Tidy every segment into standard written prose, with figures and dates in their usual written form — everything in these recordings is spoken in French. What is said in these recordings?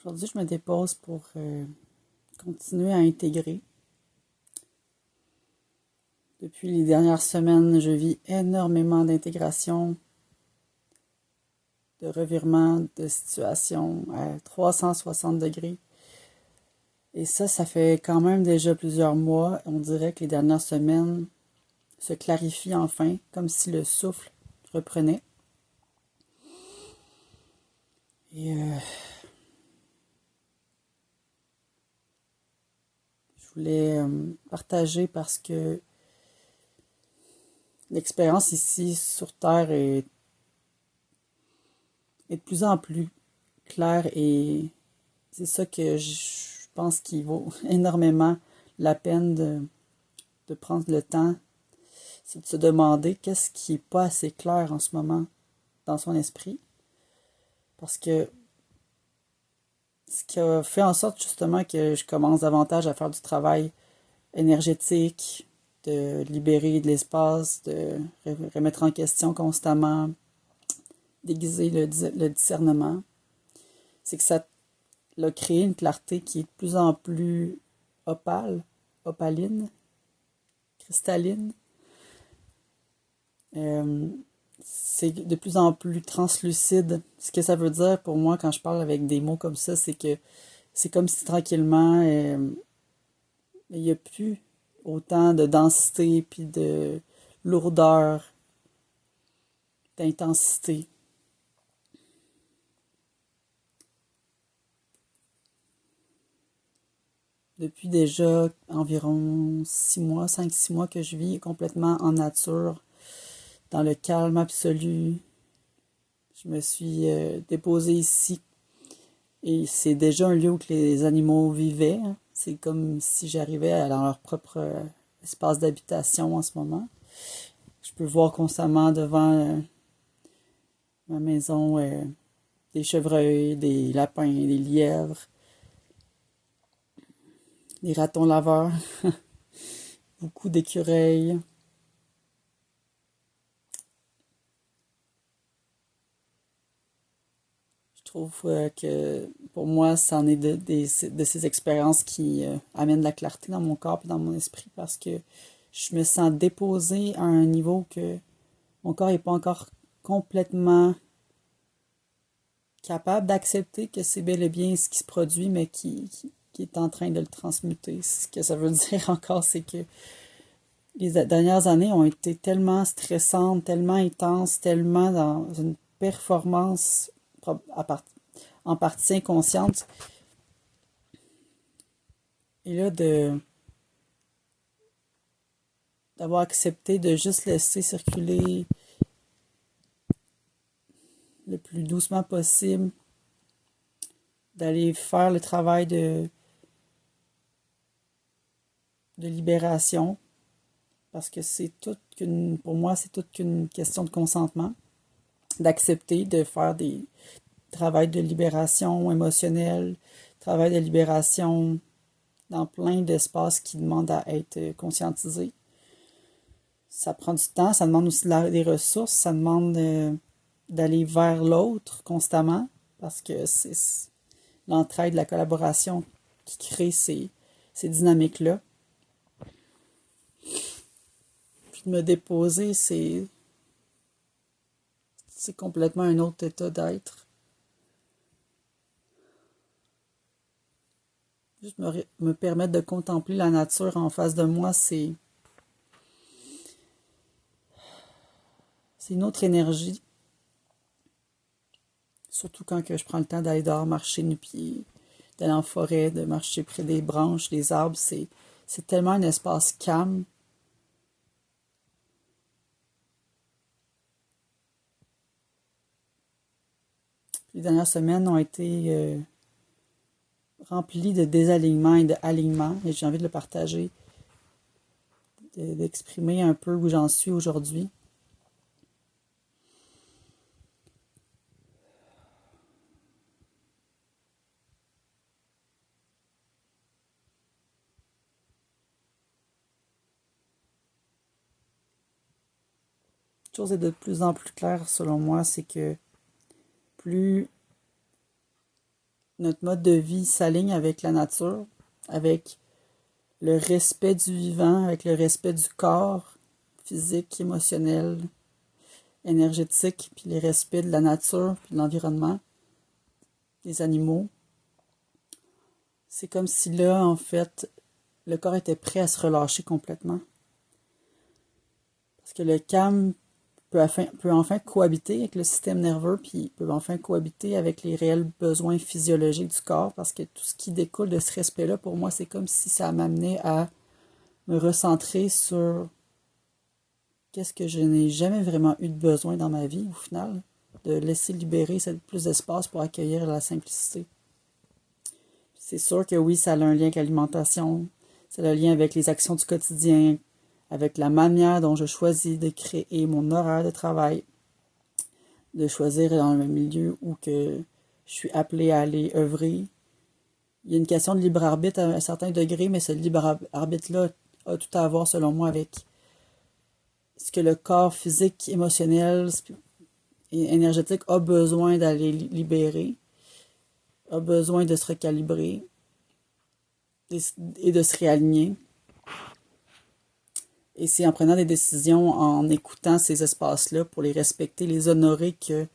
Aujourd'hui, je me dépose pour continuer à intégrer. Depuis les dernières semaines, je vis énormément d'intégration, de revirements, de situations à 360 degrés. Et ça fait quand même déjà plusieurs mois. On dirait que les dernières semaines se clarifient enfin, comme si le souffle reprenait. Et je voulais partager parce que l'expérience ici sur Terre est de plus en plus claire et c'est ça que je pense qu'il vaut énormément la peine de prendre le temps. C'est de se demander qu'est-ce qui n'est pas assez clair en ce moment dans son esprit. Parce que ce qui a fait en sorte justement que je commence davantage à faire du travail énergétique, de libérer de l'espace, de remettre en question constamment, déguiser le discernement, c'est que ça a créé une clarté qui est de plus en plus opaline, cristalline. Euh, c'est de plus en plus translucide. Ce que ça veut dire pour moi quand je parle avec des mots comme ça, c'est que c'est comme si tranquillement, il n'y a plus autant de densité, puis de lourdeur, d'intensité. Depuis déjà environ 6 mois, 5-6 mois que je vis complètement en nature, dans le calme absolu. Je me suis déposée ici et c'est déjà un lieu où les animaux vivaient. Hein. C'est comme si j'arrivais dans leur propre espace d'habitation en ce moment. Je peux voir constamment devant ma maison des chevreuils, des lapins, des lièvres, des ratons laveurs, beaucoup d'écureuils. Je trouve que pour moi, c'en est de ces expériences qui amènent de la clarté dans mon corps et dans mon esprit parce que je me sens déposée à un niveau que mon corps n'est pas encore complètement capable d'accepter que c'est bel et bien ce qui se produit, mais qui est en train de le transmuter. Ce que ça veut dire encore, c'est que les dernières années ont été tellement stressantes, tellement intenses, tellement dans une performance en partie inconsciente. Et là, d'avoir accepté de juste laisser circuler le plus doucement possible, d'aller faire le travail de libération, parce que pour moi, c'est toute qu'une question de consentement, d'accepter de faire des travail de libération émotionnelle, travail de libération dans plein d'espaces qui demandent à être conscientisés. Ça prend du temps, ça demande aussi des ressources, ça demande d'aller vers l'autre constamment, parce que c'est l'entraide, la collaboration qui crée ces dynamiques-là. Puis de me déposer, c'est complètement un autre état d'être. Juste me permettre de contempler la nature en face de moi, c'est une autre énergie. Surtout quand que je prends le temps d'aller dehors, marcher nu-pieds, d'aller en forêt, de marcher près des branches, des arbres. C'est tellement un espace calme. Les dernières semaines ont été remplies de désalignement et d'alignement, et j'ai envie de le partager, d'exprimer un peu où j'en suis aujourd'hui. Une chose est de plus en plus claire selon moi, c'est que plus notre mode de vie s'aligne avec la nature, avec le respect du vivant, avec le respect du corps physique, émotionnel, énergétique, puis le respect de la nature, puis de l'environnement, des animaux. C'est comme si là, en fait, le corps était prêt à se relâcher complètement. Parce que le calme peut enfin cohabiter avec le système nerveux, puis peut enfin cohabiter avec les réels besoins physiologiques du corps, parce que tout ce qui découle de ce respect-là, pour moi, c'est comme si ça m'amenait à me recentrer sur qu'est-ce que je n'ai jamais vraiment eu de besoin dans ma vie, au final, de laisser libérer plus d'espace pour accueillir la simplicité. C'est sûr que oui, ça a un lien avec l'alimentation, ça a un lien avec les actions du quotidien, avec la manière dont je choisis de créer mon horaire de travail, de choisir dans le milieu où que je suis appelée à aller œuvrer. Il y a une question de libre arbitre à un certain degré, mais ce libre arbitre-là a tout à voir, selon moi, avec ce que le corps physique, émotionnel et énergétique a besoin d'aller libérer, a besoin de se recalibrer et de se réaligner. Et c'est en prenant des décisions, en écoutant ces espaces-là pour les respecter, les honorer, que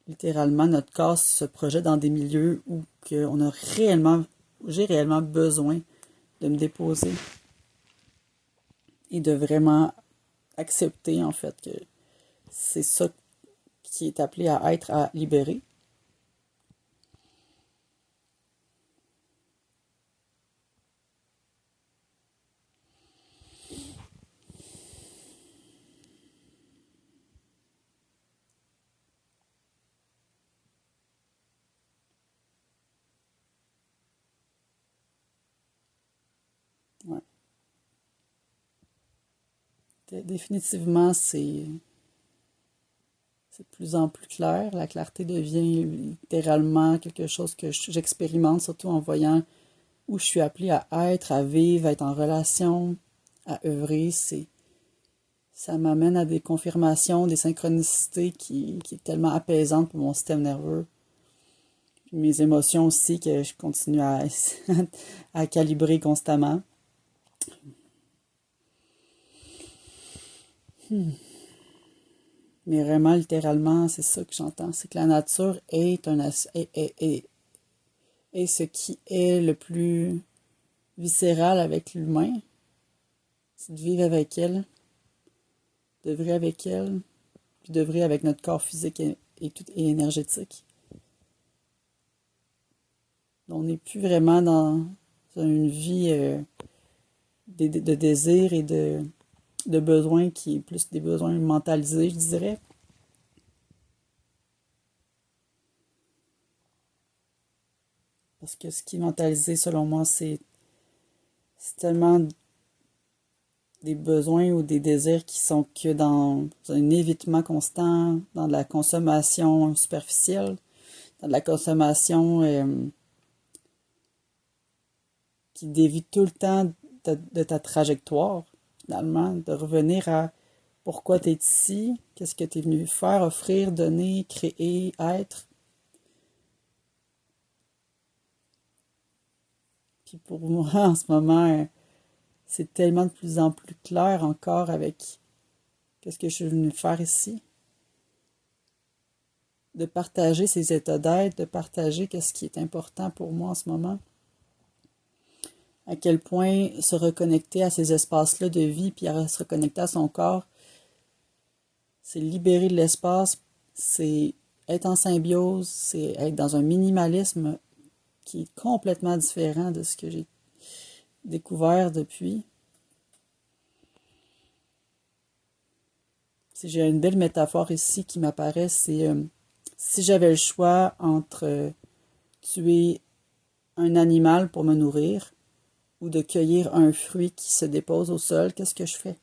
littéralement notre corps se projette dans des milieux où j'ai réellement besoin de me déposer et de vraiment accepter en fait que c'est ça qui est appelé à être à libérer. Ouais. Définitivement, c'est de plus en plus clair. La clarté devient littéralement quelque chose que j'expérimente, surtout en voyant où je suis appelée à être, à vivre, à être en relation, à œuvrer. Ça m'amène à des confirmations, des synchronicités qui est tellement apaisante pour mon système nerveux. Puis mes émotions aussi, que je continue à calibrer constamment. Mais vraiment, littéralement, c'est ça que j'entends. C'est que la nature est ce qui est le plus viscéral avec l'humain. C'est de vivre avec elle, de vivre avec elle, puis de vivre avec notre corps physique et énergétique. On n'est plus vraiment dans une vie de désir et de besoins qui est plus des besoins mentalisés, je dirais. Parce que ce qui est mentalisé, selon moi, c'est tellement des besoins ou des désirs qui sont que dans un évitement constant, dans de la consommation superficielle, dans de la consommation qui dévie tout le temps de ta trajectoire, finalement, de revenir à pourquoi tu es ici, qu'est-ce que tu es venu faire, offrir, donner, créer, être. Puis pour moi, en ce moment, c'est tellement de plus en plus clair encore avec qu'est-ce que je suis venu faire ici. De partager ces états d'être, de partager qu'est-ce qui est important pour moi en ce moment. À quel point se reconnecter à ces espaces-là de vie, puis à se reconnecter à son corps, c'est libérer de l'espace, c'est être en symbiose, c'est être dans un minimalisme qui est complètement différent de ce que j'ai découvert depuis. Si j'ai une belle métaphore ici qui m'apparaît, c'est si j'avais le choix entre tuer un animal pour me nourrir ou de cueillir un fruit qui se dépose au sol, qu'est-ce que je fais?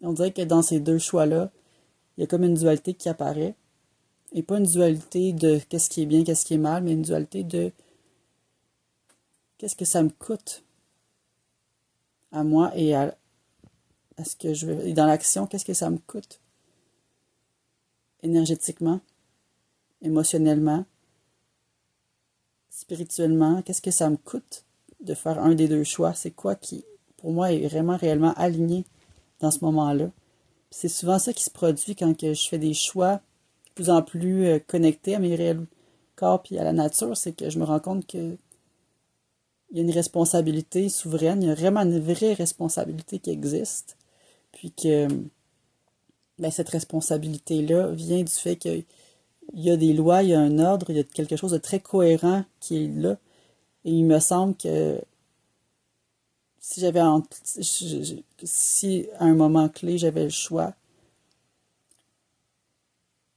On dirait que dans ces deux choix-là, il y a comme une dualité qui apparaît. Et pas une dualité de qu'est-ce qui est bien, qu'est-ce qui est mal, mais une dualité de qu'est-ce que ça me coûte à moi et à ce que je veux. Et dans l'action, qu'est-ce que ça me coûte? énergétiquement, émotionnellement, spirituellement, qu'est-ce que ça me coûte de faire un des deux choix? C'est quoi qui, pour moi, est vraiment réellement aligné dans ce moment-là? C'est souvent ça qui se produit quand que je fais des choix de plus en plus connectés à mes réels corps puis à la nature, c'est que je me rends compte que il y a une responsabilité souveraine, il y a vraiment une vraie responsabilité qui existe, puis que ben, cette responsabilité-là vient du fait qu'il y a des lois, il y a un ordre, il y a quelque chose de très cohérent qui est là. Et il me semble que si j'avais si à un moment clé j'avais le choix,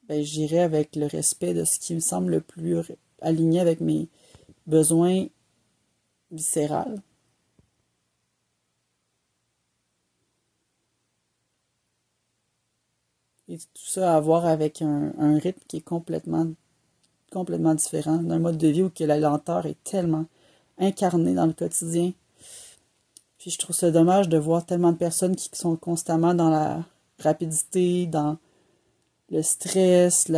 ben j'irais avec le respect de ce qui me semble le plus aligné avec mes besoins viscérales. Et tout ça à voir avec un rythme qui est complètement différent d'un mode de vie où que la lenteur est tellement incarnée dans le quotidien. Puis je trouve ça dommage de voir tellement de personnes qui sont constamment dans la rapidité, dans le stress,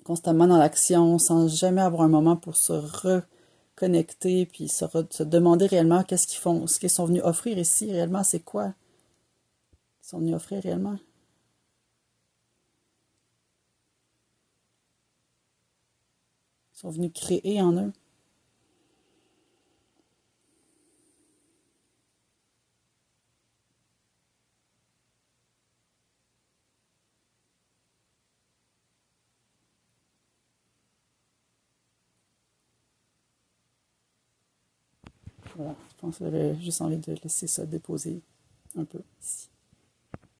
constamment dans l'action, sans jamais avoir un moment pour se reconnecter, puis se demander réellement qu'est-ce qu'ils font, ce qu'ils sont venus offrir ici, réellement, c'est quoi qu'ils sont venus offrir réellement. Ils sont venus créer en eux. Voilà, je pense que j'avais juste envie de laisser ça déposer un peu ici.